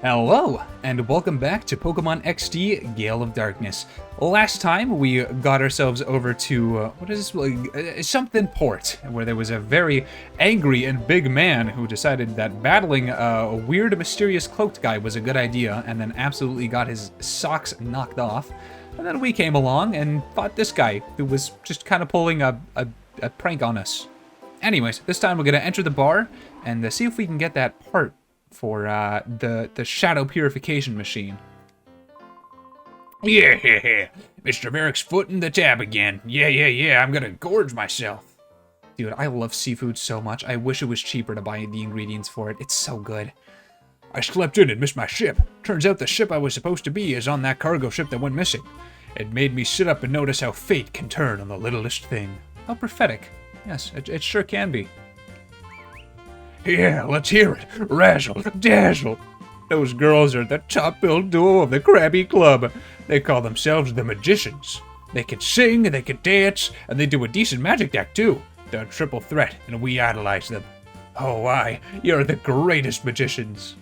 Hello, and welcome back to Pokemon XD Gale of Darkness. Last time, we got ourselves over to, what is this, something port, where there was a very angry and big man who decided that battling a weird, mysterious cloaked guy was a good idea, and then absolutely got his socks knocked off. And then we came along and fought this guy, who was just kind of pulling a prank on us. Anyways, this time we're going to enter the bar, and see if we can get that part for the shadow purification machine. Yeah, Mr. Merrick's footing the tab again. Yeah, I'm gonna gorge myself. Dude, I love seafood so much. I wish it was cheaper to buy the ingredients for it. It's so good. I slept in and missed my ship. Turns out the ship I was supposed to be is on that cargo ship that went missing. It made me sit up and notice how fate can turn on the littlest thing. How prophetic. Yes, it sure can be. Yeah, let's hear it. Razzle, dazzle. Those girls are the top-billed duo of the Krabby Club. They call themselves the Magicians. They can sing, they can dance, and they do a decent magic deck, too. They're a triple threat, and we idolize them. Oh, you're the greatest magicians.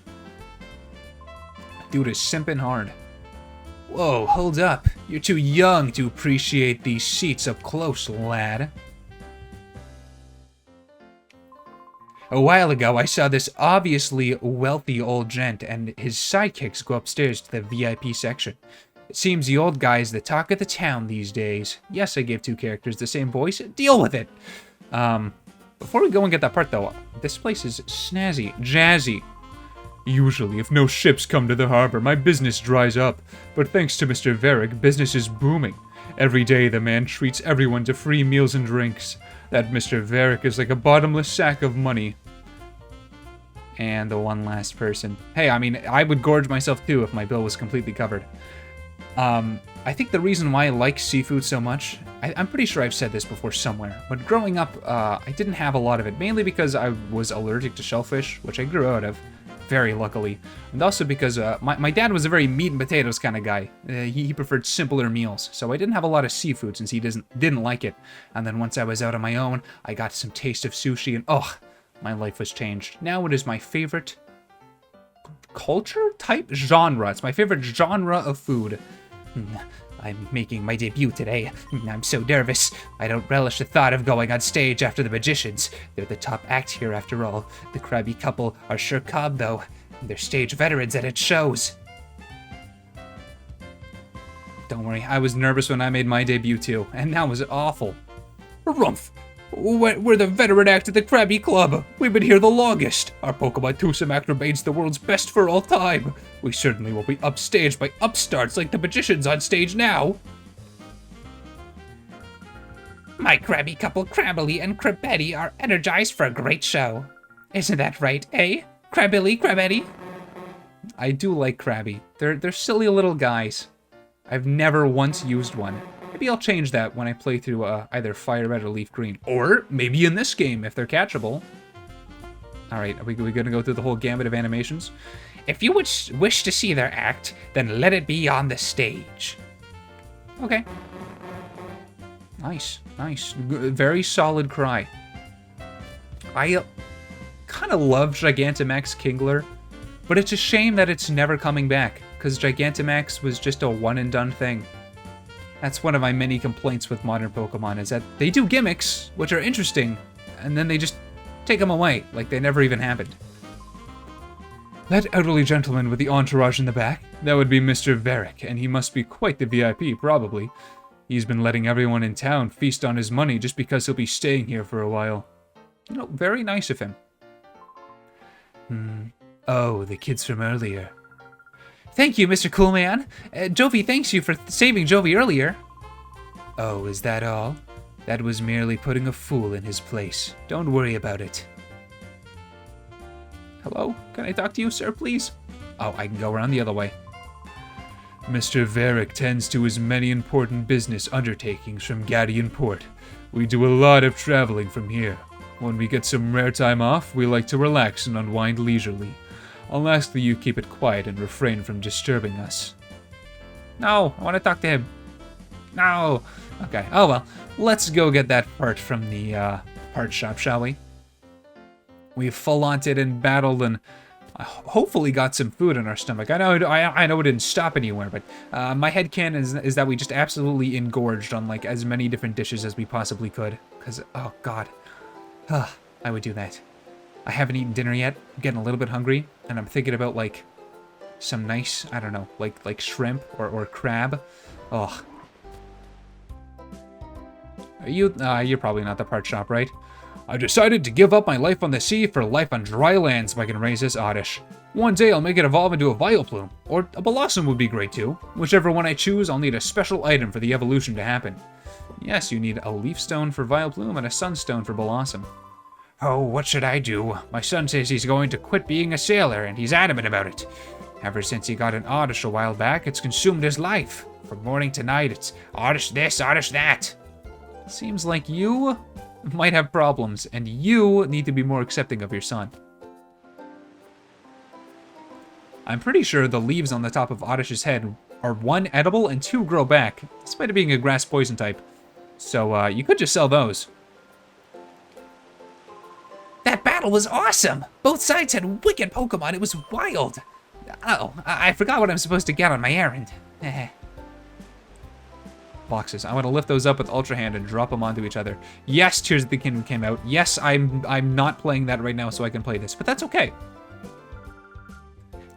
Dude is simping hard. Whoa, hold up. You're too young to appreciate these seats up close, lad. A while ago, I saw this obviously wealthy old gent and his sidekicks go upstairs to the VIP section. It seems the old guy is the talk of the town these days. Yes, I gave two characters the same voice. Deal with it! Before we go and get that part, though, this place is snazzy, jazzy. Usually, if no ships come to the harbor, my business dries up. But thanks to Mr. Varick, business is booming. Every day, the man treats everyone to free meals and drinks. That Mr. Varick is like a bottomless sack of money. And the one last person. Hey, I mean, I would gorge myself too if my bill was completely covered. I think the reason why I like seafood so much, I'm pretty sure I've said this before somewhere, but growing up, I didn't have a lot of it, mainly because I was allergic to shellfish, which I grew out of, very luckily, and also because my dad was a very meat and potatoes kind of guy. He preferred simpler meals, so I didn't have a lot of seafood since he didn't like it. And then once I was out on my own, I got some taste of sushi, and oh, my life was changed. Now it is my favorite culture type genre. It's my favorite genre of food. I'm making my debut today. I'm so nervous. I don't relish the thought of going on stage after the Magicians. They're the top act here after all. The Krabby couple are sure cob though. They're stage veterans and it shows. Don't worry, I was nervous when I made my debut too, and that was awful. Rumph! We're the veteran act of the Krabby Club. We've been here the longest. Our Pokemon twosome act remains the world's best for all time. We certainly won't be upstaged by upstarts like the Magicians on stage now. My Krabby couple Krabbily and Krabbetti are energized for a great show. Isn't that right, eh? Krabbily, Krabbetti? I do like Krabby. They're silly little guys. I've never once used one. Maybe I'll change that when I play through either Fire Red or Leaf Green. Or maybe in this game, if they're catchable. Alright, are we gonna go through the whole gambit of animations? If you would wish to see their act, then let it be on the stage. Okay. Nice. Very solid cry. I kind of love Gigantamax Kingler, but it's a shame that it's never coming back, because Gigantamax was just a one-and-done thing. That's one of my many complaints with modern Pokemon, is that they do gimmicks, which are interesting, and then they just take them away, like they never even happened. That elderly gentleman with the entourage in the back, that would be Mr. Varick, and he must be quite the VIP, probably. He's been letting everyone in town feast on his money just because he'll be staying here for a while. You know, very nice of him. Oh, the kids from earlier. Thank you, Mr. Coolman. Jovi thanks you for saving Jovi earlier. Oh, is that all? That was merely putting a fool in his place. Don't worry about it. Hello? Can I talk to you, sir, please? Oh, I can go around the other way. Mr. Varick tends to his many important business undertakings from Gadian Port. We do a lot of traveling from here. When we get some rare time off, we like to relax and unwind leisurely. I'll ask that you keep it quiet and refrain from disturbing us. No, I want to talk to him. No. Okay, oh well. Let's go get that part from the part shop, shall we? We've full-onted and battled and I hopefully got some food in our stomach. I know it didn't stop anywhere, but my headcanon is that we just absolutely engorged on like as many different dishes as we possibly could. Because, oh god, I would do that. I haven't eaten dinner yet. I'm getting a little bit hungry, and I'm thinking about like some nice, I don't know, like shrimp or crab. Oh. You're probably not the part shop, right? I've decided to give up my life on the sea for life on dry lands if I can raise this oddish. One day I'll make it evolve into a Vileplume, or a Blossom would be great too. Whichever one I choose, I'll need a special item for the evolution to happen. Yes, you need a Leaf Stone for Vileplume and a Sunstone for Blossom. Oh, what should I do? My son says he's going to quit being a sailor, and he's adamant about it. Ever since he got an Oddish a while back, it's consumed his life. From morning to night, it's Oddish this, Oddish that. Seems like you might have problems, and you need to be more accepting of your son. I'm pretty sure the leaves on the top of Oddish's head are 1 edible and 2 grow back, despite it being a grass poison type. So you could just sell those. That battle was awesome! Both sides had wicked Pokemon, it was wild! Oh, I forgot what I'm supposed to get on my errand. Boxes. I want to lift those up with Ultra Hand and drop them onto each other. Yes, Tears of the Kingdom came out. Yes, I'm not playing that right now so I can play this, but that's okay.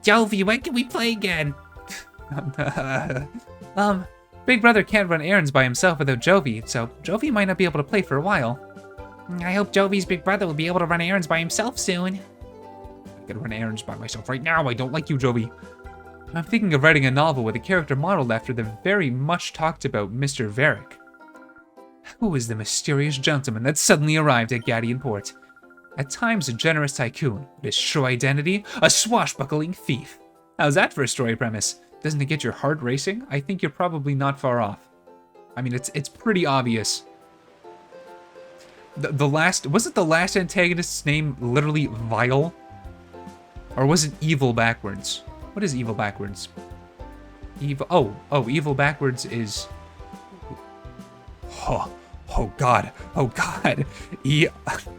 Jovi, when can we play again? Big Brother can't run errands by himself without Jovi, so Jovi might not be able to play for a while. I hope Jovi's big brother will be able to run errands by himself soon. I can run errands by myself right now. I don't like you, Jovi. I'm thinking of writing a novel with a character modeled after the very much talked about Mr. Varric. Who is the mysterious gentleman that suddenly arrived at Gadian Port? At times a generous tycoon, but his true identity, a swashbuckling thief. How's that for a story premise? Doesn't it get your heart racing? I think you're probably not far off. I mean, it's pretty obvious. Wasn't the last antagonist's name literally Vile? Or was it Evil backwards? What is Evil backwards? Evil, Evil backwards is... Oh god.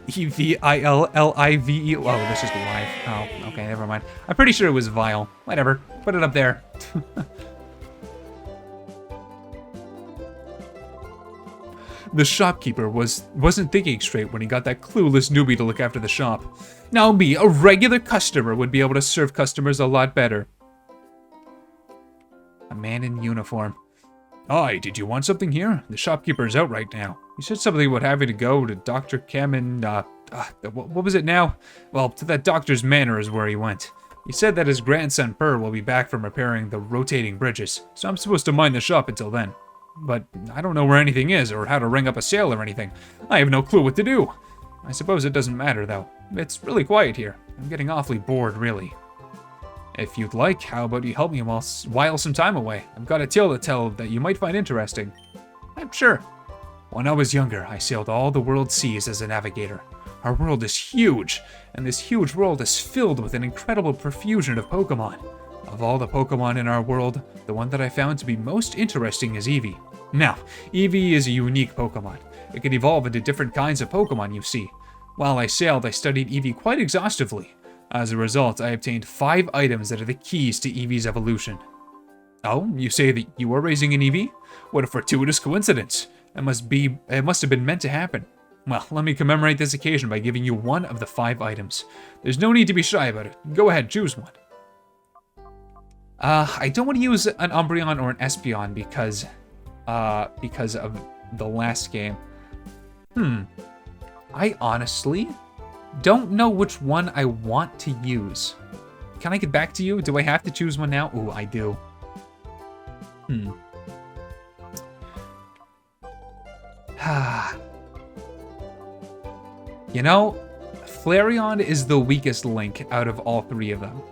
E-V-I-L-L-I-V-E. Oh, that's just live. Oh, okay, never mind. I'm pretty sure it was Vile. Whatever, put it up there. The shopkeeper wasn't thinking straight when he got that clueless newbie to look after the shop. Now me, a regular customer, would be able to serve customers a lot better. A man in uniform. Hi, did you want something here? The shopkeeper's out right now. He said something about having to go to Dr. Kem and, what was it now? Well, to that doctor's manor is where he went. He said that his grandson Purr will be back from repairing the rotating bridges, so I'm supposed to mind the shop until then. But I don't know where anything is, or how to ring up a sale or anything. I have no clue what to do. I suppose it doesn't matter, though. It's really quiet here. I'm getting awfully bored, really. If you'd like, how about you help me while some time away? I've got a tale to tell that you might find interesting. I'm sure. When I was younger, I sailed all the world's seas as a navigator. Our world is huge, and this huge world is filled with an incredible profusion of Pokémon. Of all the Pokémon in our world, the one that I found to be most interesting is Eevee. Now, Eevee is a unique Pokémon. It can evolve into different kinds of Pokémon, you see. While I sailed, I studied Eevee quite exhaustively. As a result, I obtained 5 items that are the keys to Eevee's evolution. Oh, you say that you are raising an Eevee? What a fortuitous coincidence. It must have been meant to happen. Well, let me commemorate this occasion by giving you one of the 5 items. There's no need to be shy about it. Go ahead, choose one. I don't want to use an Umbreon or an Espeon because of the last game. I honestly don't know which one I want to use. Can I get back to you? Do I have to choose one now? Ooh, I do. You know, Flareon is the weakest link out of all 3 of them.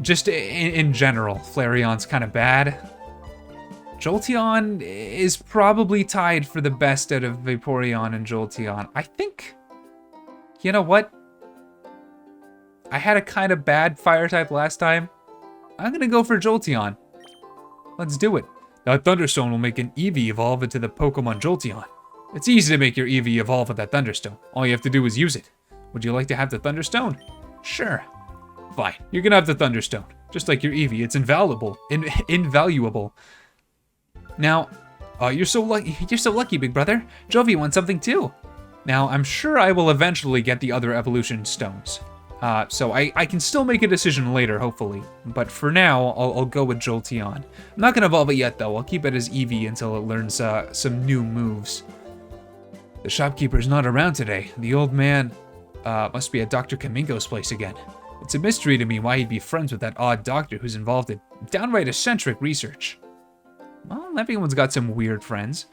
Just in general, Flareon's kind of bad. Jolteon is probably tied for the best out of Vaporeon and Jolteon. I think... You know what? I had a kind of bad fire type last time. I'm gonna go for Jolteon. Let's do it. That Thunderstone will make an Eevee evolve into the Pokemon Jolteon. It's easy to make your Eevee evolve with that Thunderstone. All you have to do is use it. Would you like to have the Thunderstone? Sure. Fine, you're gonna have the Thunderstone. Just like your Eevee, it's invaluable. Invaluable. Now, you're so lucky, big brother. Jovi wants something too. Now, I'm sure I will eventually get the other evolution stones. So I can still make a decision later, hopefully. But for now, I'll go with Jolteon. I'm not gonna evolve it yet, though. I'll keep it as Eevee until it learns some new moves. The shopkeeper's not around today. The old man must be at Dr. Kamingo's place again. It's a mystery to me why he'd be friends with that odd doctor who's involved in downright eccentric research. Well, everyone's got some weird friends.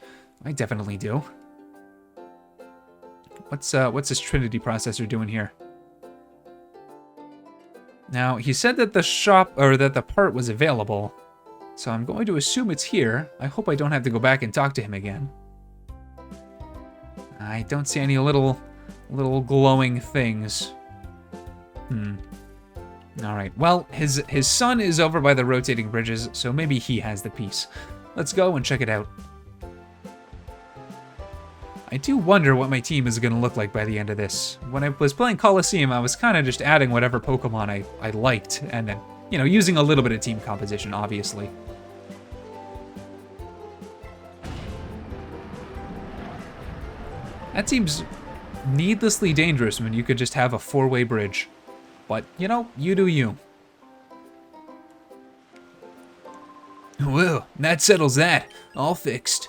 I definitely do. What's this Trinity processor doing here? Now, he said that the part was available, so I'm going to assume it's here. I hope I don't have to go back and talk to him again. I don't see any little glowing things. Alright, well, his son is over by the rotating bridges, so maybe he has the piece. Let's go and check it out. I do wonder what my team is going to look like by the end of this. When I was playing Coliseum, I was kind of just adding whatever Pokemon I liked, and then, you know, using a little bit of team composition, obviously. That seems needlessly dangerous when you could just have a four-way bridge. But, you know, you do you. Well, that settles that. All fixed.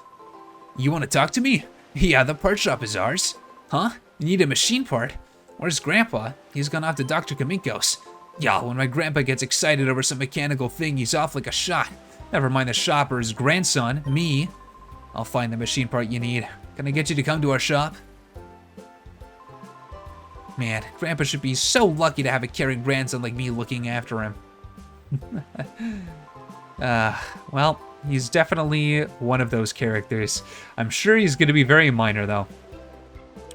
You want to talk to me? Yeah, the part shop is ours. Huh? You need a machine part? Where's Grandpa? He's gone off to Dr. Kaminko's. Yeah, when my grandpa gets excited over some mechanical thing, he's off like a shot. Never mind the shop or his grandson, me. I'll find the machine part you need. Can I get you to come to our shop? Man, Grandpa should be so lucky to have a caring grandson like me looking after him. Well, he's definitely one of those characters. I'm sure he's going to be very minor, though.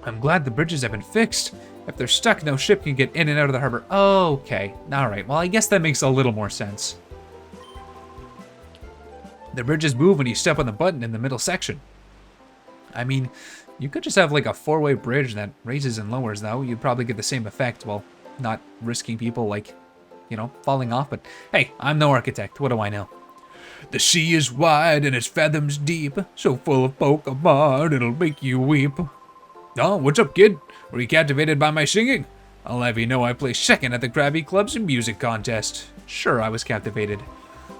I'm glad the bridges have been fixed. If they're stuck, no ship can get in and out of the harbor. Okay, alright, well, I guess that makes a little more sense. The bridges move when you step on the button in the middle section. I mean, you could just have like a four-way bridge that raises and lowers, though. You'd probably get the same effect while not risking people, like, you know, falling off. But hey, I'm no architect. What do I know? The sea is wide and its fathoms deep, so full of Pokemon it'll make you weep. Oh, what's up, kid? Were you captivated by my singing? I'll have you know I placed second at the Krabby Club's music contest. Sure, I was captivated.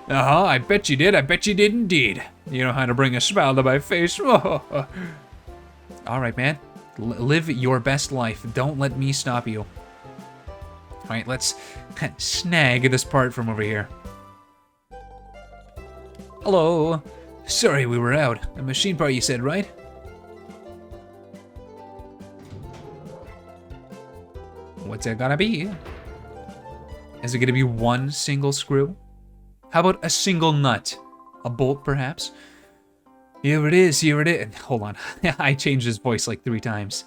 Uh-huh, I bet you did. I bet you did indeed. You know how to bring a smile to my face. All right, man. Live your best life. Don't let me stop you. All right, let's snag this part from over here. Hello. Sorry we were out. A machine part you said, right? What's it gonna be? Is it gonna be one single screw? How about a single nut? A bolt, perhaps? Here it is, here it is. Hold on. I changed his voice like 3 times.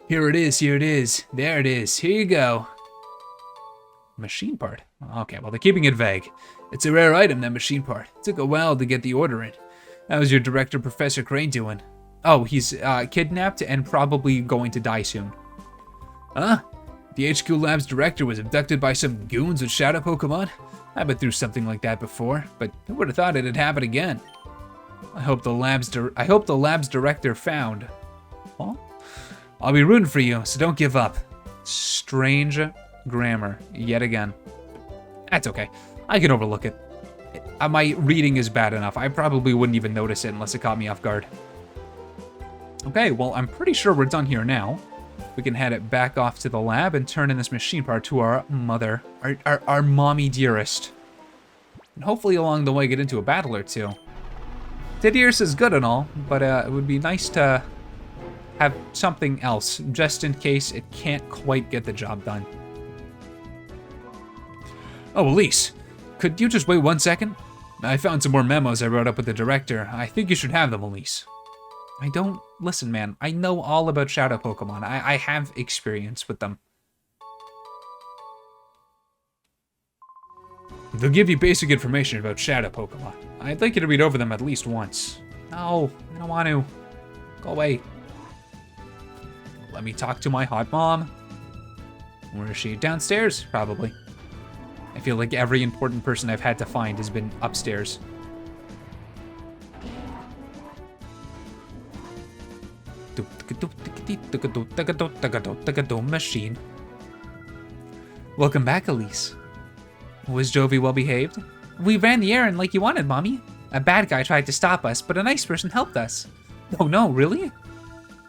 Here it is, here it is. There it is. Here you go. Machine part? Okay, well, they're keeping it vague. It's a rare item, that machine part. It took a while to get the order in. How's your director, Professor Crane, doing? Oh, he's kidnapped and probably going to die soon. Huh? The HQ Lab's director was abducted by some goons with shadow Pokemon? I've been through something like that before, but who would have thought it'd happen again? I hope the lab's director found. Well, I'll be rooting for you, so don't give up. Strange grammar, yet again. That's okay. I can overlook it. My reading is bad enough. I probably wouldn't even notice it unless it caught me off guard. Okay, well, I'm pretty sure we're done here now. We can head it back off to the lab and turn in this machine part to our mother, our mommy dearest. And hopefully along the way get into a battle or two. Didiers is good and all, but it would be nice to have something else, just in case it can't quite get the job done. Oh, Elise, could you just wait 1 second? I found some more memos I wrote up with the director. I think you should have them, Elise. I don't... Listen, man, I know all about Shadow Pokemon. I have experience with them. They'll give you basic information about Shadow Pokemon. I'd like you to read over them at least once. No, I don't want to. Go away. Let me talk to my hot mom. Where is she? Downstairs, probably. I feel like every important person I've had to find has been upstairs. Machine. Welcome back, Elise. Was Jovi well behaved? We ran the errand like you wanted, Mommy. A bad guy tried to stop us, but a nice person helped us. Oh no, really?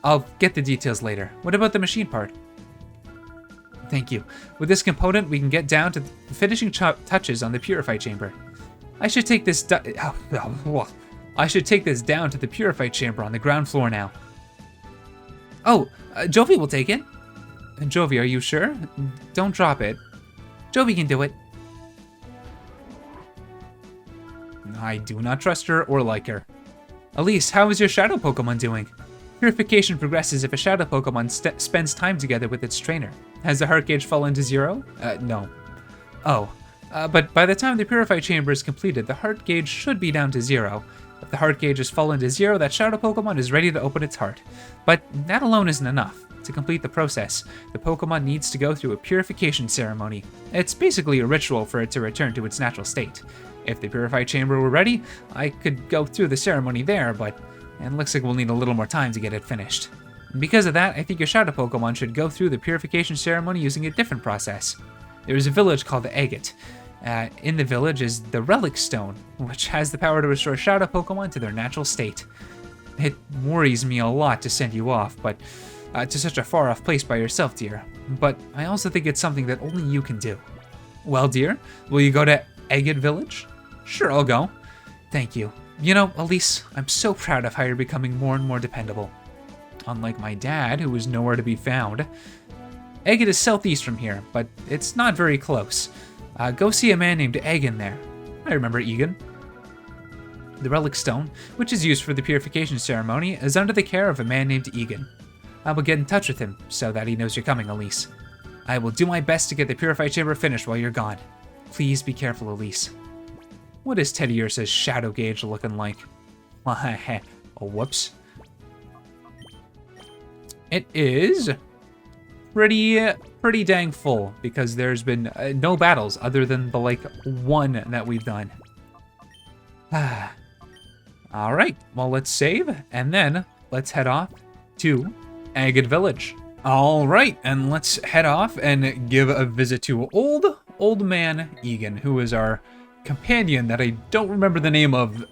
I'll get the details later. What about the machine part? Thank you. With this component, we can get down to the finishing touches on the purify chamber. I should take this I should take this down to the purify chamber on the ground floor now. Oh, Jovi will take it. Jovi, are you sure? Don't drop it. Jovi can do it. I do not trust her or like her. Elise, how is your shadow Pokemon doing? Purification progresses if a shadow Pokemon spends time together with its trainer. Has the heart gauge fallen to 0? No. Oh, but by the time the Purify Chamber is completed, the heart gauge should be down to 0. If the heart gauge has fallen to 0, that shadow Pokemon is ready to open its heart. But that alone isn't enough. To complete the process, the Pokemon needs to go through a purification ceremony. It's basically a ritual for it to return to its natural state. If the Purify Chamber were ready, I could go through the ceremony there, but it looks like we'll need a little more time to get it finished. And because of that, I think your shadow Pokemon should go through the purification ceremony using a different process. There is a village called the Agate. In the village is the Relic Stone, which has the power to restore shadow Pokemon to their natural state. It worries me a lot to send you off, but to such a far-off place by yourself, dear. But I also think it's something that only you can do. Well, dear, will you go to Agate Village? Sure, I'll go. Thank you. You know, Elise, I'm so proud of how you're becoming more and more dependable. Unlike my dad, who is nowhere to be found. Agate is southeast from here, but it's not very close. Go see a man named Egan there. I remember Egan. The Relic Stone, which is used for the purification ceremony, is under the care of a man named Egan. I will get in touch with him so that he knows you're coming, Elise. I will do my best to get the Purify Chamber finished while you're gone. Please be careful, Elise. What is Teddy Ursa's shadow gauge looking like? Oh, whoops. It is pretty dang full because there's been no battles other than the one that we've done. All right, well, let's save and then let's head off to Agate Village. All right, and let's head off and give a visit to old man Egan, who is our companion that I don't remember the name of.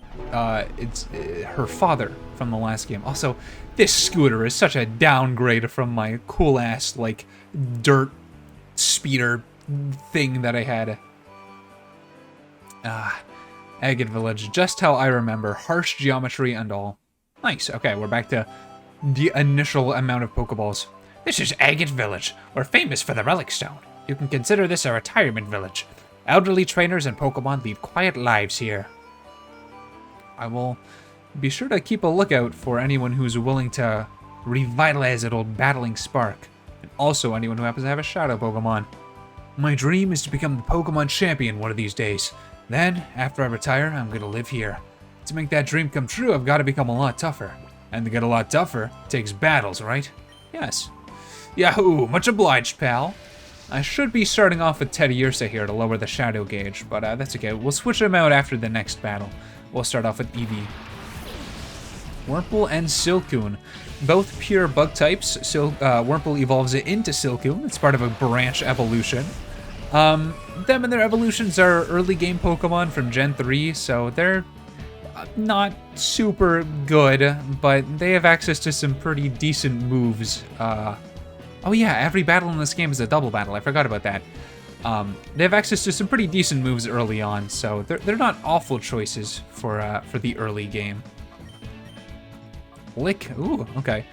It's her father from the last game. Also, this scooter is such a downgrade from my cool ass dirt speeder thing that I had. Agate Village, just how I remember. Harsh geometry and all. Nice. Okay, we're back to the initial amount of Pokeballs. This is Agate Village. We're famous for the Relic Stone. You can consider this a retirement village. Elderly trainers and Pokemon lead quiet lives here. I will be sure to keep a lookout for anyone who's willing to revitalize that old battling spark. And also anyone who happens to have a shadow Pokemon. My dream is to become the Pokemon champion one of these days. Then, after I retire, I'm gonna live here. To make that dream come true, I've gotta become a lot tougher. And to get a lot tougher takes battles, right? Yes. Yahoo! Much obliged, pal. I should be starting off with Teddy Ursa here to lower the shadow gauge, but that's okay. We'll switch them out after the next battle. We'll start off with Eevee. Wurmple and Silcoon. Both pure bug types. Wurmple evolves it into Silcoon. It's part of a branch evolution. Them and their evolutions are early game Pokemon from Gen 3, so they're not super good, but they have access to some pretty decent moves. Oh yeah, every battle in this game is a double battle. I forgot about that. They have access to some pretty decent moves early on, so they're not awful choices for the early game. Lick, ooh, okay.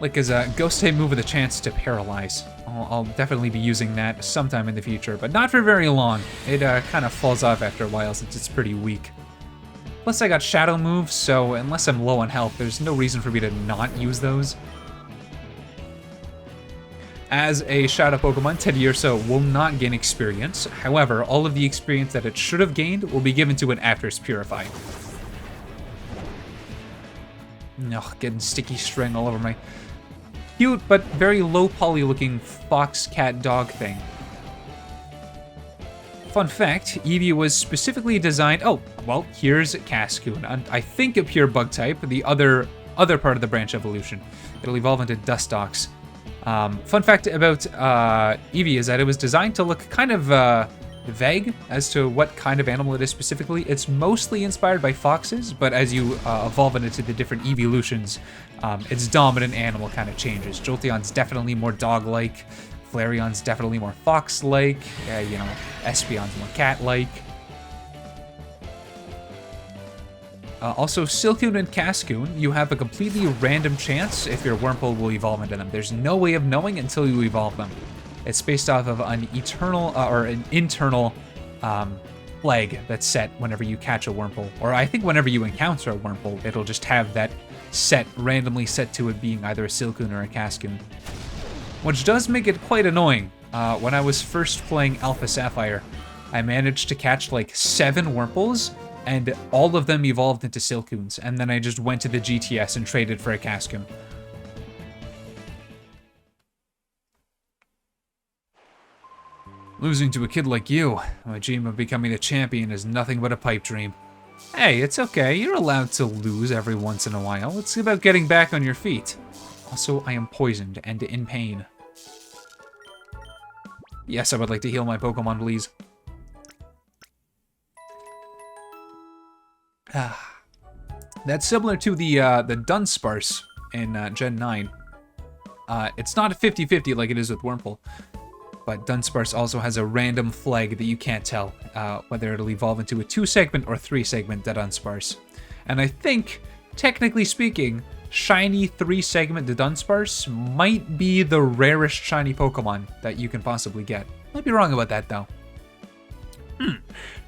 Lick is a ghost type move with a chance to paralyze. I'll definitely be using that sometime in the future, but not for very long. It kind of falls off after a while since it's pretty weak. Plus I got shadow moves, so unless I'm low on health, there's no reason for me to not use those. As a shadow Pokemon, Teddy Ursa will not gain experience. However, all of the experience that it should have gained will be given to it after it's purified. Ugh, getting sticky string all over my... cute but very low poly looking fox cat dog thing. Fun fact, Eevee was specifically designed... Oh, well, here's Cascoon. I think a pure bug type, the other part of the branch evolution. It'll evolve into Dustox. Fun fact about Eevee is that it was designed to look kind of vague as to what kind of animal it is specifically. It's mostly inspired by foxes, but as you evolve it into the different evolutions, its dominant animal kind of changes. Jolteon's definitely more dog-like. Flareon's definitely more fox-like. You know, Espeon's more cat-like. Also, Silcoon and Cascoon, you have a completely random chance if your Wurmple will evolve into them. There's no way of knowing until you evolve them. It's based off of an eternal or an internal flag that's set whenever you catch a Wurmple. Or I think whenever you encounter a Wurmple, it'll just have that randomly set to it being either a Silcoon or a Cascoon. Which does make it quite annoying. When I was first playing Alpha Sapphire, I managed to catch like 7 Wurmples, and all of them evolved into Silcoons, and then I just went to the GTS and traded for a Cascoon. Losing to a kid like you, my dream of becoming a champion is nothing but a pipe dream. Hey, it's okay, you're allowed to lose every once in a while. It's about getting back on your feet. Also, I am poisoned and in pain. Yes, I would like to heal my Pokemon, please. That's similar to the Dunsparce in Gen 9. It's not a 50-50 like it is with Wurmple, but Dunsparce also has a random flag that you can't tell whether it'll evolve into a 2-segment or 3-segment Dunsparce. And I think, technically speaking, shiny 3-segment Dunsparce might be the rarest shiny Pokemon that you can possibly get. Might be wrong about that, though.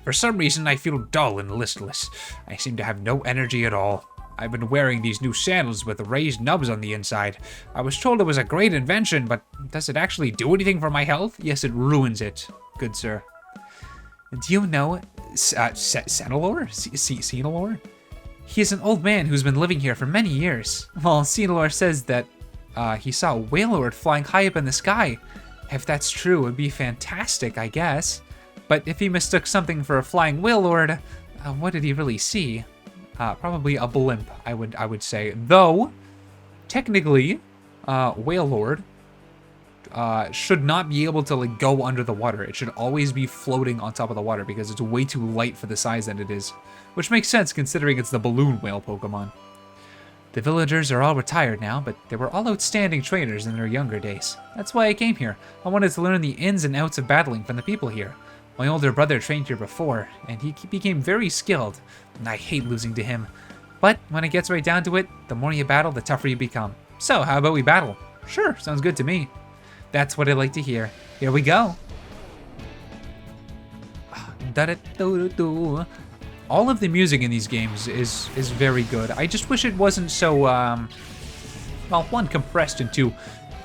For some reason, I feel dull and listless. I seem to have no energy at all. I've been wearing these new sandals with raised nubs on the inside. I was told it was a great invention, but does it actually do anything for my health? Yes, it ruins it, good sir. Do you know Senilor? Senilor? He is an old man who's been living here for many years. Well, Senilor says that he saw a Wailord flying high up in the sky. If that's true, it would be fantastic, I guess. But if he mistook something for a flying Wailord, what did he really see? Probably a blimp, I would say. Though, technically, Wailord should not be able to like go under the water. It should always be floating on top of the water because it's way too light for the size that it is. Which makes sense considering it's the balloon whale Pokemon. The villagers are all retired now, but they were all outstanding trainers in their younger days. That's why I came here. I wanted to learn the ins and outs of battling from the people here. My older brother trained here before, and he became very skilled, and I hate losing to him. But when it gets right down to it, the more you battle, the tougher you become. So, how about we battle? Sure, sounds good to me. That's what I like to hear. Here we go. All of the music in these games is very good. I just wish it wasn't so, well, one, compressed, and two,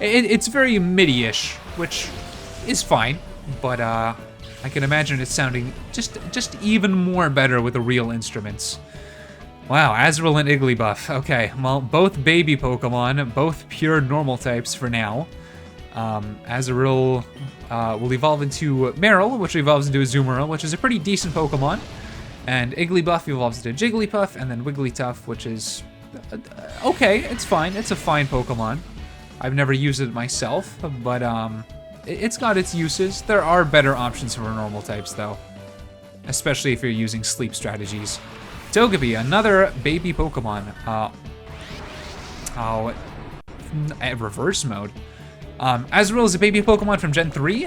it's very MIDI-ish, which is fine, but, I can imagine it sounding just even more better with the real instruments. Wow, Azrael and Igglybuff. Okay, well, both baby Pokemon, both pure normal types for now. Azrael will evolve into Marill, which evolves into Azumarill, which is a pretty decent Pokemon. And Igglybuff evolves into Jigglypuff, and then Wigglytuff, which is okay, it's fine. It's a fine Pokemon. I've never used it myself, but it's got its uses. There are better options for normal types, though, especially if you're using sleep strategies. Togepi, another baby Pokemon. Reverse mode. Azrael is a baby Pokemon from Gen 3.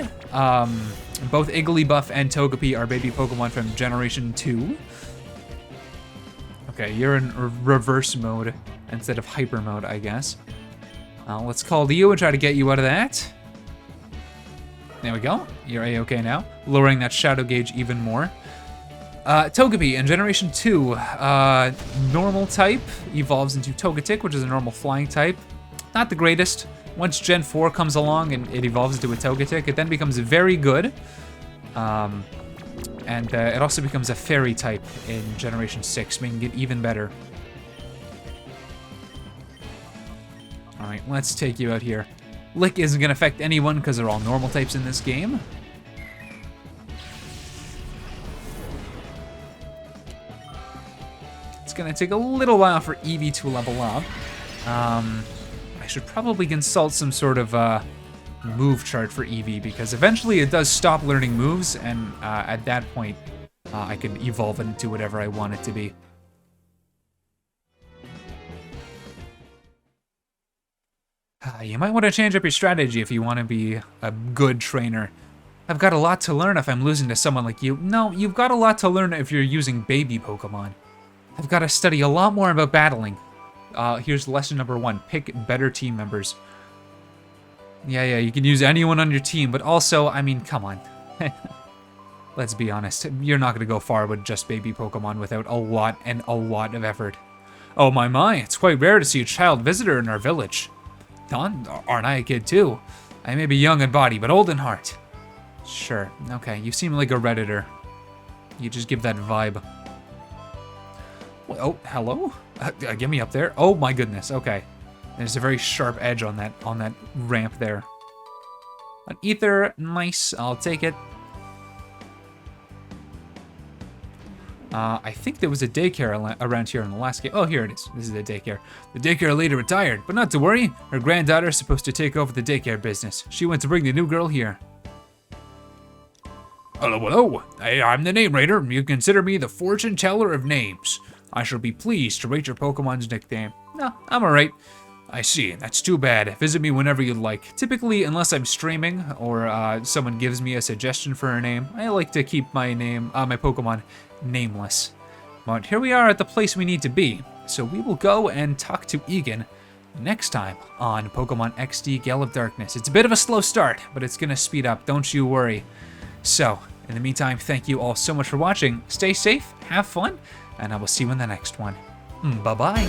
Both Igglybuff and Togepi are baby Pokemon from Generation 2. Okay, you're in reverse mode instead of hyper mode, I guess. Let's call you and try to get you out of that. There we go. You're A-okay now. Lowering that shadow gauge even more. Togepi in Generation 2. Normal type evolves into Togetic, which is a normal flying type. Not the greatest. Once Gen 4 comes along and it evolves into a Togetic, it then becomes very good. And it also becomes a fairy type in Generation 6, making it even better. Alright, let's take you out here. Lick isn't going to affect anyone because they're all normal types in this game. It's going to take a little while for Eevee to level up. I should probably consult some sort of move chart for Eevee because eventually it does stop learning moves, and at that point I can evolve it into whatever I want it to be. You might want to change up your strategy if you want to be a good trainer. I've got a lot to learn if I'm losing to someone like you. No, you've got a lot to learn if you're using baby Pokemon. I've got to study a lot more about battling. Here's lesson number 1. Pick better team members. Yeah, you can use anyone on your team, but also, I mean, come on. Let's be honest, you're not going to go far with just baby Pokemon without a lot of effort. Oh my, it's quite rare to see a child visitor in our village. Don, aren't I a kid too? I may be young in body, but old in heart. Sure, okay, you seem like a Redditor. You just give that vibe. Oh, hello? Get me up there. Oh my goodness, okay. There's a very sharp edge on that ramp there. An ether, nice, I'll take it. I think there was a daycare around here in the last game. Oh, here it is. This is the daycare. The daycare lady retired, but not to worry. Her granddaughter is supposed to take over the daycare business. She went to bring the new girl here. Hello. I'm the name rater. You consider me the fortune teller of names. I shall be pleased to rate your Pokemon's nickname. No, I'm alright. I see. That's too bad. Visit me whenever you'd like. Typically, unless I'm streaming or someone gives me a suggestion for a name, I like to keep my name, my Pokemon, nameless. But here we are at the place we need to be, so we will go and talk to Egan next time on Pokemon XD Gale of Darkness. It's a bit of a slow start, but it's gonna speed up, don't you worry. So, in the meantime, thank you all so much for watching. Stay safe, have fun, and I will see you in the next one. Bye-bye.